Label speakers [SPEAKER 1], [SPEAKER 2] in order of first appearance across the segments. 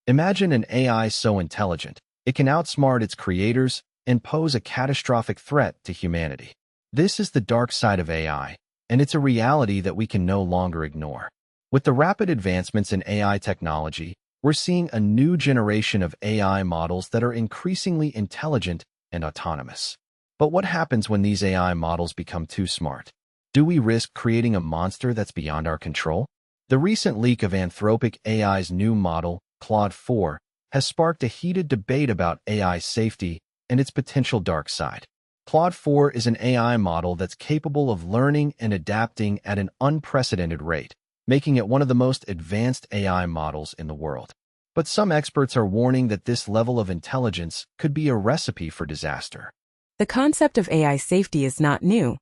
[SPEAKER 1] Imagine an AI so intelligent, it can outsmart its creators and pose a catastrophic threat to humanity. This is the dark side of AI, and it's a reality that we can no longer ignore. With the rapid advancements in AI technology, we're seeing a new generation of AI models that are increasingly intelligent and autonomous. But what happens when these AI models become too smart? Do we risk creating a monster that's beyond our control? The recent leak of Anthropic AI's new model, Claude 4, has sparked a heated debate about AI safety and its potential dark side. Claude 4 is an AI model that's capable of learning and adapting at an unprecedented rate, making it one of the most advanced AI models in the world. But some experts are warning that this level of intelligence could be a recipe for disaster.
[SPEAKER 2] The concept of AI safety is not new,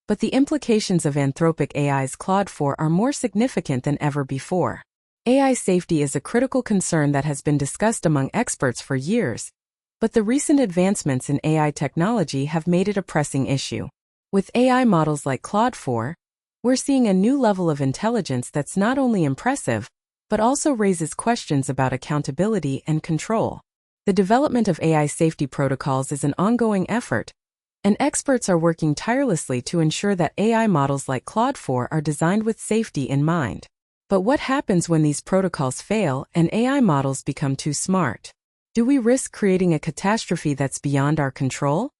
[SPEAKER 2] but the implications of Anthropic AI's Claude 4 are more significant than ever before. AI safety is a critical concern that has been discussed among experts for years, but the recent advancements in AI technology have made it a pressing issue. With AI models like Claude 4, we're seeing a new level of intelligence that's not only impressive, but also raises questions about accountability and control. The development of AI safety protocols is an ongoing effort, and experts are working tirelessly to ensure that AI models like Claude 4 are designed with safety in mind. But what happens when these protocols fail and AI models become too smart? Do we risk creating a catastrophe that's beyond our control?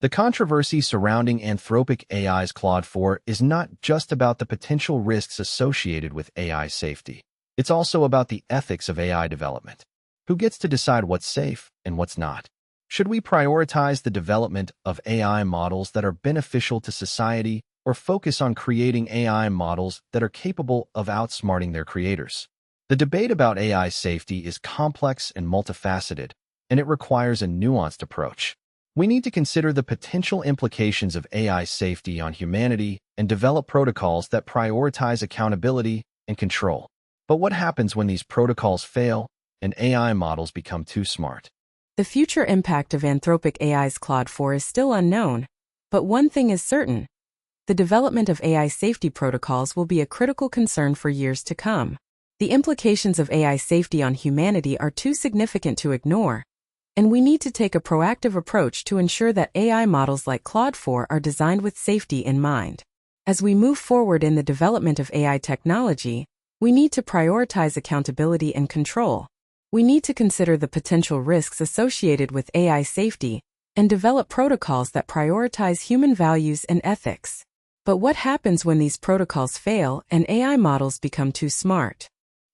[SPEAKER 1] The controversy surrounding Anthropic AI's Claude 4 is not just about the potential risks associated with AI safety. It's also about the ethics of AI development. Who gets to decide what's safe and what's not? Should we prioritize the development of AI models that are beneficial to society or focus on creating AI models that are capable of outsmarting their creators? The debate about AI safety is complex and multifaceted, and it requires a nuanced approach. We need to consider the potential implications of AI safety on humanity and develop protocols that prioritize accountability and control. But what happens when these protocols fail and AI models become too smart?
[SPEAKER 2] The future impact of Anthropic AI's Claude 4 is still unknown, but one thing is certain. The development of AI safety protocols will be a critical concern for years to come. The implications of AI safety on humanity are too significant to ignore, and we need to take a proactive approach to ensure that AI models like Claude 4 are designed with safety in mind. As we move forward in the development of AI technology, we need to prioritize accountability and control. We need to consider the potential risks associated with AI safety and develop protocols that prioritize human values and ethics. But what happens when these protocols fail and AI models become too smart?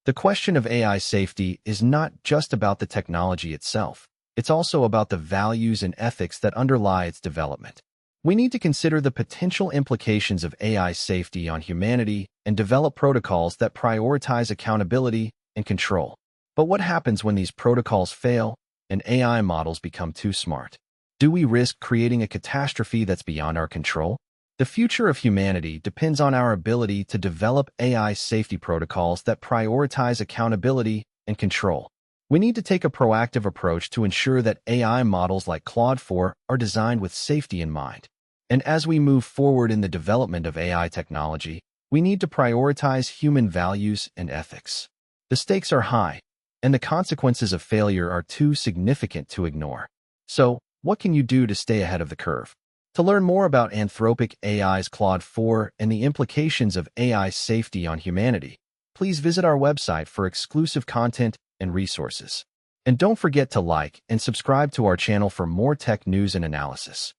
[SPEAKER 1] The question of AI safety is not just about the technology itself. It's also about the values and ethics that underlie its development. We need to consider the potential implications of AI safety on humanity and develop protocols that prioritize accountability and control. But what happens when these protocols fail and AI models become too smart? Do we risk creating a catastrophe that's beyond our control? The future of humanity depends on our ability to develop AI safety protocols that prioritize accountability and control. We need to take a proactive approach to ensure that AI models like Claude 4 are designed with safety in mind. And as we move forward in the development of AI technology, we need to prioritize human values and ethics. The stakes are high, and the consequences of failure are too significant to ignore. So, what can you do to stay ahead of the curve? To learn more about Anthropic AI's Claude 4 and the implications of AI safety on humanity, please visit our website for exclusive content and resources. And don't forget to like and subscribe to our channel for more tech news and analysis.